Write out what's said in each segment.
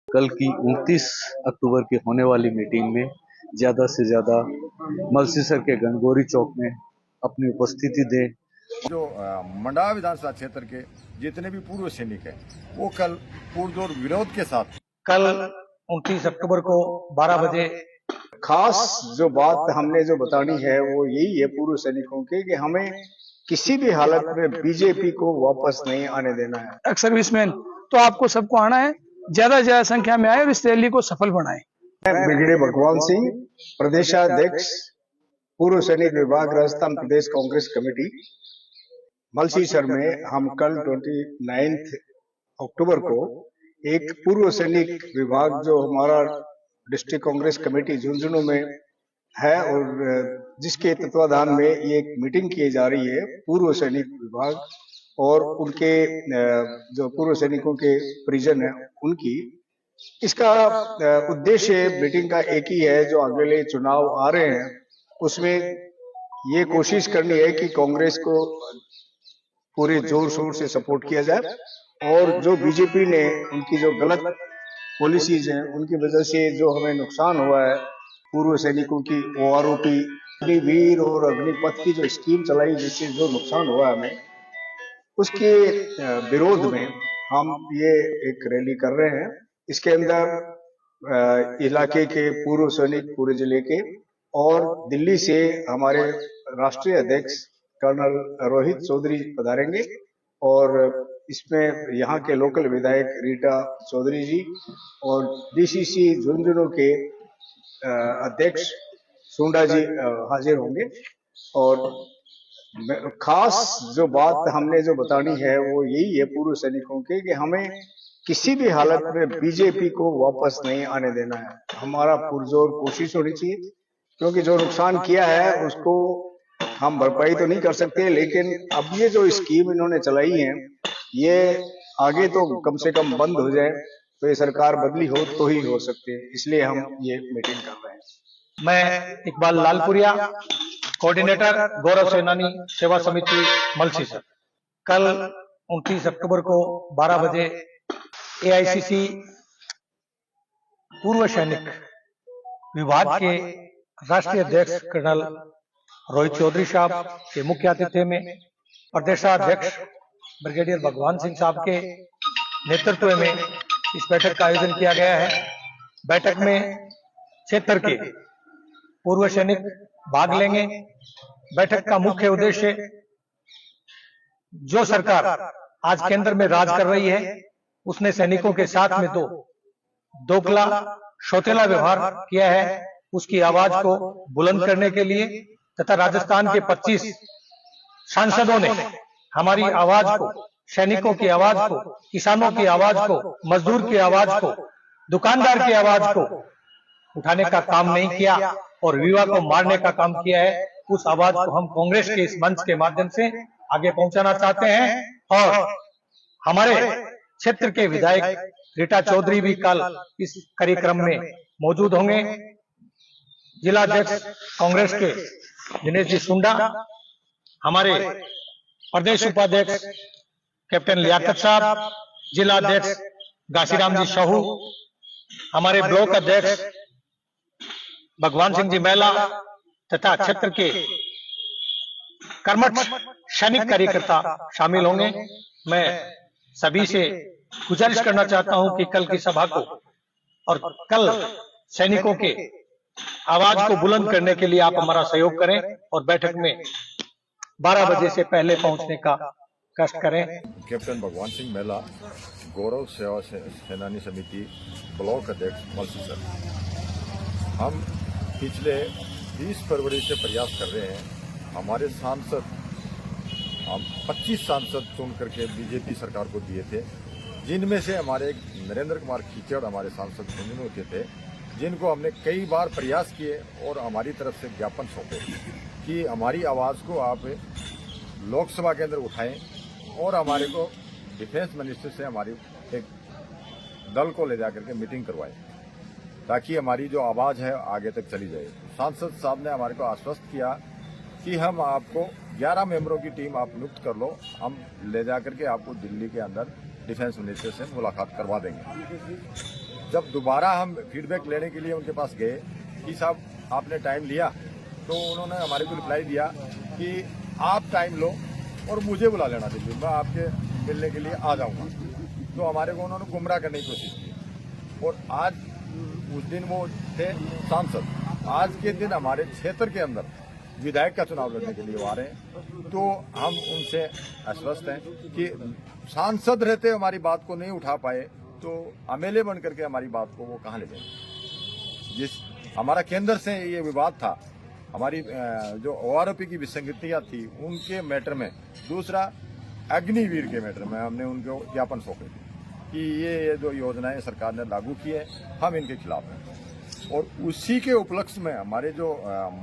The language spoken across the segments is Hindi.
कल की 29 अक्टूबर की होने वाली मीटिंग में ज्यादा से ज्यादा मलसीसर के गणगौरी चौक में अपनी उपस्थिति दें। जो मंडा विधानसभा क्षेत्र के जितने भी पूर्व सैनिक हैं वो कल पुरजोर विरोध के साथ कल 29 अक्टूबर को 12 बजे खास जो बात हमने जो बतानी है वो यही है पूर्व सैनिकों की कि हमें किसी भी हालत में बीजेपी को वापस नहीं आने देना है। एक्स सर्विसमैन तो आपको सबको आना है, ज्यादा से ज्यादा संख्या में आए और इस रैली को सफल बनाए। ब्रिगेडियर भगवान सिंह, प्रदेशाध्यक्ष पूर्व सैनिक विभाग राजस्थान प्रदेश कांग्रेस कमेटी मलसीसर में हम कल 29 अक्टूबर को एक पूर्व सैनिक विभाग जो हमारा डिस्ट्रिक्ट कांग्रेस कमेटी झुंझुनू में है और जिसके तत्वाधान में ये एक मीटिंग की जा रही है पूर्व सैनिक विभाग और उनके जो पूर्व सैनिकों के परिजन हैं उनकी। इसका उद्देश्य मीटिंग का एक ही है, जो अगले चुनाव आ रहे हैं उसमें ये कोशिश करनी है कि कांग्रेस को पूरे जोर शोर से सपोर्ट किया जाए और जो बीजेपी ने उनकी जो गलत पॉलिसीज हैं उनकी वजह से जो हमें नुकसान हुआ है, पूर्व सैनिकों की ओआरओपी, अग्निवीर और अग्निपथ की जो स्कीम चलाई जिससे जो नुकसान हुआ हमें, उसके विरोध में हम ये एक रैली कर रहे हैं। इसके अंदर इलाके के पूर्व सैनिक पूरे जिले के और दिल्ली से हमारे राष्ट्रीय अध्यक्ष कर्नल रोहित चौधरी पधारेंगे और इसमें यहाँ के लोकल विधायक रीटा चौधरी जी और डीसीसी झुंझुनू के अध्यक्ष सुंडा जी हाजिर होंगे। और खास जो बात हमने जो बतानी है वो यही है पूर्व सैनिकों की कि हमें किसी भी हालत में बीजेपी को वापस नहीं आने देना है। हमारा पुरजोर कोशिश होनी चाहिए, क्योंकि जो नुकसान किया है उसको हम भरपाई तो नहीं कर सकते, लेकिन अब ये जो स्कीम इन्होंने चलाई है ये आगे तो कम से कम बंद हो जाए, तो ये सरकार बदली हो तो ही हो सकती है, इसलिए हम ये मीटिंग कर रहे हैं। मैं इकबाल लालपुरिया, कोऑर्डिनेटर गौरव सेनानी सेवा समिति मलसीसर। कल 29 अक्टूबर को 12 बजे एआईसीसी पूर्व सैनिक विभाग के राष्ट्रीय अध्यक्ष कर्नल रोहित चौधरी साहब के मुख्य आतिथ्य में प्रदेशाध्यक्ष ब्रिगेडियर भगवान सिंह साहब के नेतृत्व में इस बैठक का आयोजन किया गया है। बैठक में क्षेत्र के पूर्व सैनिक भाग लेंगे। बैठक का मुख्य उद्देश्य जो सरकार आज केंद्र में राज कर रही है उसने सैनिकों के साथ में दोगला शौतेला व्यवहार किया है, उसकी आवाज को बुलंद करने के लिए तथा राजस्थान के 25 सांसदों ने हमारी आवाज को, सैनिकों की आवाज को, किसानों की आवाज को, मजदूर की आवाज को, दुकानदार की आवाज को उठाने का काम नहीं किया और विवाद को मारने का काम किया है। उस आवाज को हम कांग्रेस के इस मंच के माध्यम से आगे पहुंचाना चाहते हैं और हमारे क्षेत्र के विधायक रीटा चौधरी भी कल इस कार्यक्रम में मौजूद होंगे। जिला अध्यक्ष कांग्रेस के दिनेश जी सुंडा, हमारे प्रदेश उपाध्यक्ष कैप्टन लियाकत साहब, जिला अध्यक्ष घासीराम जी साहू, हमारे ब्लॉक अध्यक्ष भगवान सिंह जी मेला तथा क्षेत्र के कर्मठ सैनिक कार्यकर्ता शामिल होंगे। मैं सभी से गुजारिश करना चाहता हूं कि कल की सभा को और कल सैनिकों के आवाज को बुलंद करने के लिए आप हमारा सहयोग करें और बैठक में 12 बजे से पहले पहुंचने का कष्ट करें। कैप्टन भगवान सिंह मेला, गौरव सेवा सेनानी समिति ब्लॉक अध्यक्ष मलसीसर। हम पिछले 20 फरवरी से प्रयास कर रहे हैं, हमारे सांसद हम 25 सांसद चुन करके बीजेपी सरकार को दिए थे, जिनमें से हमारे नरेंद्र कुमार खीचड़ हमारे सांसद झुंझुनू के थे, जिनको हमने कई बार प्रयास किए और हमारी तरफ से ज्ञापन सौंपे कि हमारी आवाज़ को आप लोकसभा के अंदर उठाएं और हमारे को डिफेंस मिनिस्टर से हमारी एक दल को ले जाकर के मीटिंग करवाएं ताकि हमारी जो आवाज़ है आगे तक चली जाए। सांसद साहब ने हमारे को आश्वस्त किया कि हम आपको 11 मेंबरों की टीम आप नियुक्त कर लो, हम ले जाकर के आपको दिल्ली के अंदर डिफेंस मिनिस्टर से मुलाकात करवा देंगे। जब दोबारा हम फीडबैक लेने के लिए उनके पास गए कि साहब आपने टाइम लिया, तो उन्होंने हमारे को रिप्लाई दिया कि आप टाइम लो और मुझे बुला लेना दिल्ली, मैं आपके मिलने के लिए आ जाऊंगा। तो हमारे को उन्होंने गुमराह करने की कोशिश की। और आज उस दिन वो थे सांसद, आज के दिन हमारे क्षेत्र के अंदर विधायक का चुनाव लड़ने के लिए वो आ रहे हैं। तो हम उनसे आश्वस्त हैं कि सांसद रहते हमारी बात को नहीं उठा पाए तो एमएलए बन करके हमारी बात को वो कहाँ ले जाएंगे। जिस हमारा केंद्र से ये विवाद था, हमारी जो ओआरओपी की विसंगतियां थी उनके मैटर में, दूसरा अग्निवीर के मैटर में हमने उनको ज्ञापन सौंपे थे कि ये जो योजनाएं सरकार ने लागू की है हम इनके खिलाफ हैं। और उसी के उपलक्ष्य में हमारे जो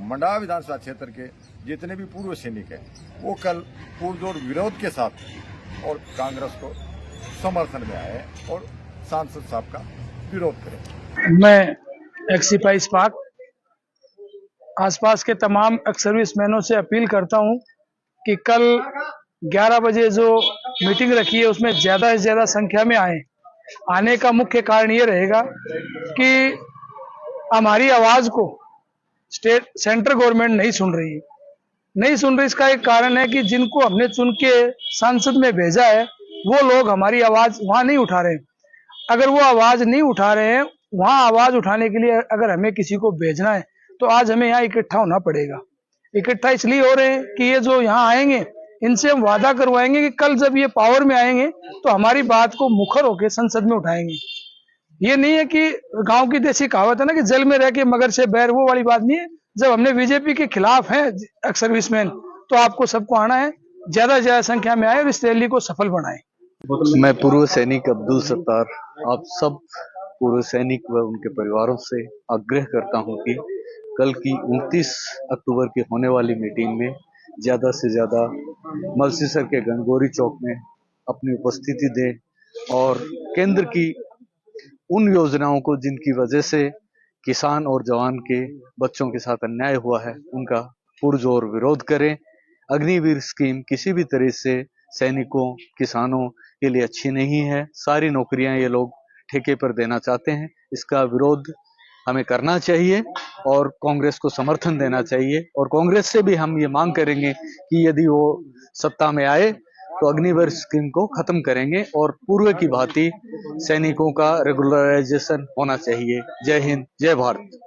मंडा विधानसभा क्षेत्र के जितने भी पूर्व सैनिक हैं वो कल पुरजोर विरोध के साथ और कांग्रेस को समर्थन में आए और सांसद साहब का विरोध करें। मैं एक्स सिपाही इस्पाक आसपास के तमाम एक्स सर्विसमैनों से अपील करता हूं कि कल 11 बजे जो मीटिंग रखी है उसमें ज्यादा से ज्यादा संख्या में आने का मुख्य कारण ये रहेगा कि हमारी आवाज को सेंट्रल गवर्नमेंट नहीं सुन रही। इसका एक कारण है कि जिनको हमने चुन के संसद में भेजा है वो लोग हमारी आवाज वहां नहीं उठा रहे। अगर वो आवाज नहीं उठा रहे हैं, वहां आवाज उठाने के लिए अगर हमें किसी को भेजना है तो आज हमें यहाँ इकट्ठा होना पड़ेगा। इकट्ठा इसलिए हो रहे हैं कि ये जो यहाँ आएंगे इनसे हम वादा करवाएंगे कि कल जब ये पावर में आएंगे तो हमारी बात को मुखर होकर संसद में उठाएंगे। ये नहीं है कि गांव की देसी कहावत है ना कि जल में रह के मगर से बैर, वो वाली बात नहीं है। जब हमने बीजेपी के खिलाफ है एक्स सर्विसमैन तो आपको सबको आना है, ज्यादा से ज्यादा संख्या में आए और इस रैली को सफल बनाए। मैं पूर्व सैनिक अब्दुल सत्तार आप सब पूर्व सैनिक व उनके परिवारों से आग्रह करता हूं कि कल की 29 अक्टूबर की होने वाली मीटिंग में ज्यादा से ज्यादा मलसीसर के गणगौरी चौक में अपनी उपस्थिति दें और केंद्र की उन योजनाओं को जिनकी वजह से किसान और जवान के बच्चों के साथ अन्याय हुआ है उनका पुरजोर विरोध करें। अग्निवीर स्कीम किसी भी तरह से सैनिकों किसानों के लिए अच्छी नहीं है। सारी नौकरियां ये लोग ठेके पर देना चाहते हैं। इसका विरोध हमें करना चाहिए और कांग्रेस को समर्थन देना चाहिए। और कांग्रेस से भी हम ये मांग करेंगे कि यदि वो सत्ता में आए तो अग्निवीर स्कीम को खत्म करेंगे और पूर्व की भांति सैनिकों का रेगुलराइजेशन होना चाहिए। जय हिंद, जय भारत।